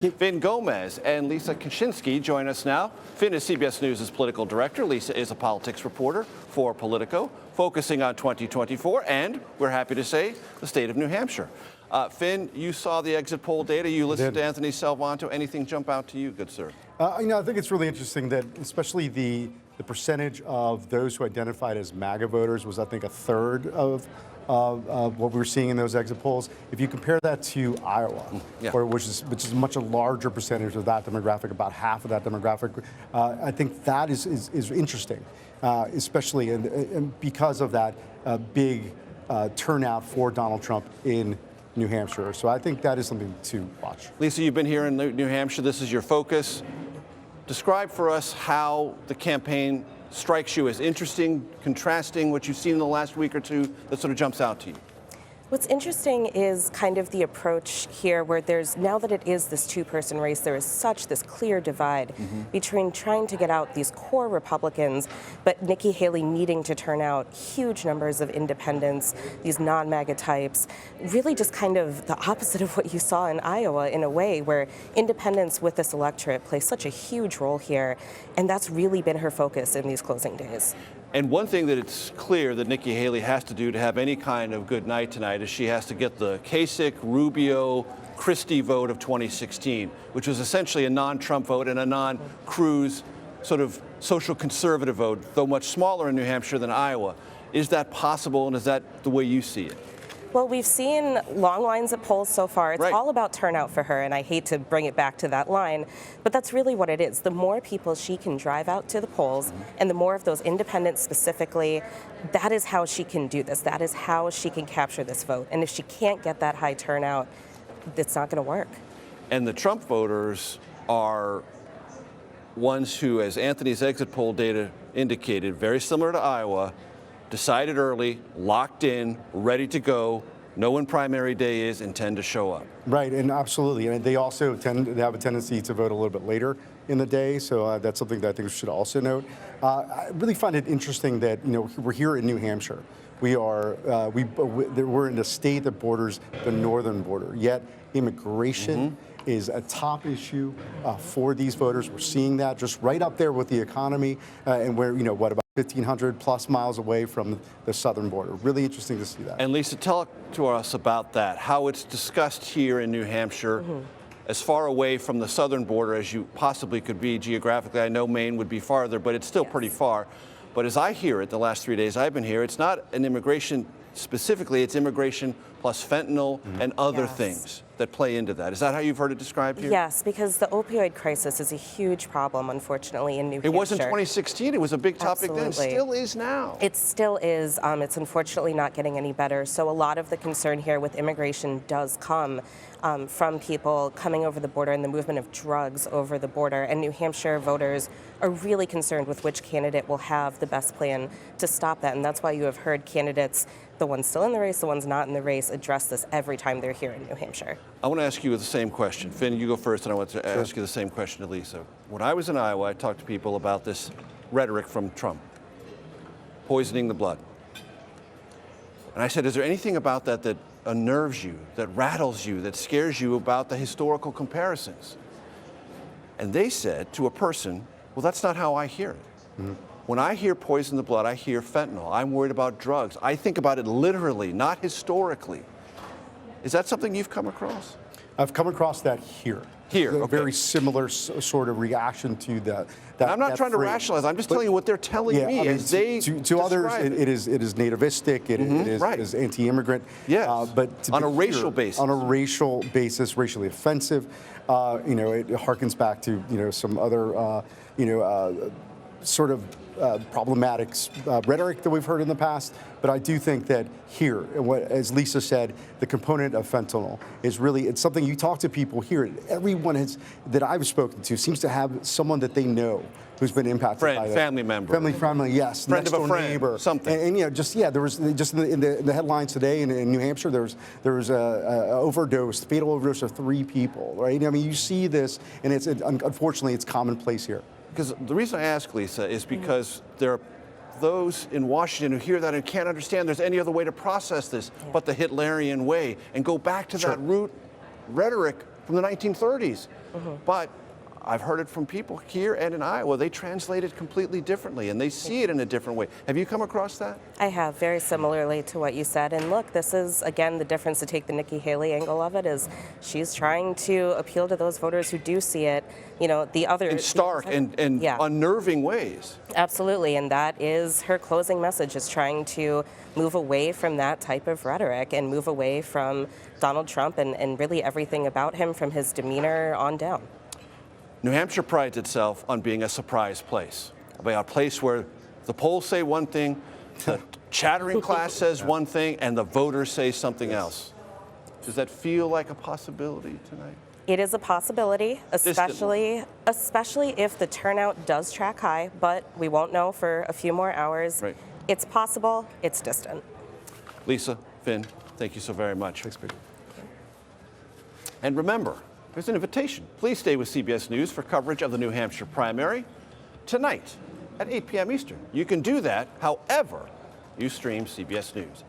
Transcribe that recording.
Fin Gomez and Lisa Kashinsky join us now. Fin is CBS News' political director. Lisa is a politics reporter for Politico, focusing on 2024 and, we're happy to say, the state of New Hampshire. Fin, you saw the exit poll data. You listened to Anthony Salvanto. Anything jump out to you, good sir? I think it's really interesting that especially the percentage of those who identified as MAGA voters was, I think, a third of what we were seeing in those exit polls. If you compare that to Iowa, which is a much larger percentage of that demographic, about half of that demographic, I think that is interesting, especially and because of that big turnout for Donald Trump in New Hampshire. So I think that is something to watch. Lisa, you've been here in New Hampshire. This is your focus. Describe for us how the campaign strikes you as interesting, contrasting what you've seen in the last week or two that sort of jumps out to you. What's interesting is kind of the approach here where now that it is this two-person race, there is this clear divide between trying to get out these core Republicans, but Nikki Haley needing to turn out huge numbers of independents, these non-MAGA types, really just kind of the opposite of what you saw in Iowa in a way, where independents with this electorate play such a huge role here, and that's really been her focus in these closing days. And one thing that it's clear that Nikki Haley has to do to have any kind of good night tonight is she has to get the Kasich, Rubio, Christie vote of 2016, which was essentially a non-Trump vote and a non-Cruz sort of social conservative vote, though much smaller in New Hampshire than Iowa. Is that possible, and is that the way you see it? Well, we've seen long lines at polls so far. It's all about turnout for her, and I hate to bring it back to that line, but that's really what it is. The more people she can drive out to the polls, and the more of those independents specifically, that is how she can do this. That is how she can capture this vote. And if she can't get that high turnout, it's not going to work. And the Trump voters are ones who, as Anthony's exit poll data indicated, very similar to Iowa, decided early, locked in, ready to go, know when primary day is, and tend to show up. Right, and absolutely. And they also have a tendency to vote a little bit later in the day, so that's something that I think we should also note. I really find it interesting that we're here in New Hampshire. We're in a state that borders the northern border, yet immigration is a top issue for these voters. We're seeing that just right up there with the economy, and we're about 1,500 plus miles away from the southern border. Really interesting to see that. And Lisa, tell to us about that, how it's discussed here in New Hampshire, as far away from the southern border as you possibly could be geographically. I know Maine would be farther, but it's still pretty far. But as I hear it, the last 3 days I've been here, it's not an immigration specifically, it's immigration plus fentanyl and other things that play into that. Is that how you've heard it described here? Yes, because the opioid crisis is a huge problem, unfortunately, in New Hampshire. It was in 2016. It was a big topic then. It still is now. It still is. It's unfortunately not getting any better. So a lot of the concern here with immigration does come from people coming over the border and the movement of drugs over the border. And New Hampshire voters are really concerned with which candidate will have the best plan to stop that. And that's why you have heard candidates, the ones still in the race, the ones not in the race, address this every time they're here in New Hampshire. I want to ask you the same question. Fin, you go first, and I want to ask you the same question to Lisa. When I was in Iowa, I talked to people about this rhetoric from Trump, poisoning the blood. And I said, is there anything about that that unnerves you, that rattles you, that scares you about the historical comparisons? And they said to a person, well, that's not how I hear it. When I hear poison the blood, I hear fentanyl. I'm worried about drugs. I think about it literally, not historically. Is that something you've come across? I've come across that here. Here, a very similar sort of reaction to that. I'm not trying to rationalize. I'm just telling you what they're telling me. To others, it is nativistic. It is anti-immigrant. Yes. But on a racial basis. On a racial basis, racially offensive. It harkens back to some other sort of problematic rhetoric that we've heard in the past. But I do think that here, as Lisa said, the component of fentanyl is it's something you talk to people here. Everyone that I've spoken to seems to have someone that they know who's been impacted by that. Family member. Family, yes. Friend of a friend, neighbor. something. And there was just in the headlines today in New Hampshire, there was a fatal overdose of 3 people, right? I mean, you see this, and unfortunately, it's commonplace here. Because the reason I ask, Lisa, is because there are those in Washington who hear that and can't understand there's any other way to process this but the Hitlerian way and go back to that root rhetoric from the 1930s. But I've heard it from people here and in Iowa. They translate it completely differently, and they see it in a different way. Have you come across that? I have, very similarly to what you said. And look, this is, again, the difference to take the Nikki Haley angle of it is she's trying to appeal to those voters who do see it, the other... In stark and unnerving ways. Absolutely, and that is her closing message, is trying to move away from that type of rhetoric and move away from Donald Trump and really everything about him from his demeanor on down. New Hampshire prides itself on being a surprise place, a place where the polls say one thing, the chattering class says one thing, and the voters say something else. Does that feel like a possibility tonight? It is a possibility, especially if the turnout does track high, but we won't know for a few more hours. Right. It's possible, it's distant. Lisa, Finn, thank you so very much. Thanks, Peter. And remember, there's an invitation. Please stay with CBS News for coverage of the New Hampshire primary tonight at 8 p.m. Eastern. You can do that however you stream CBS News.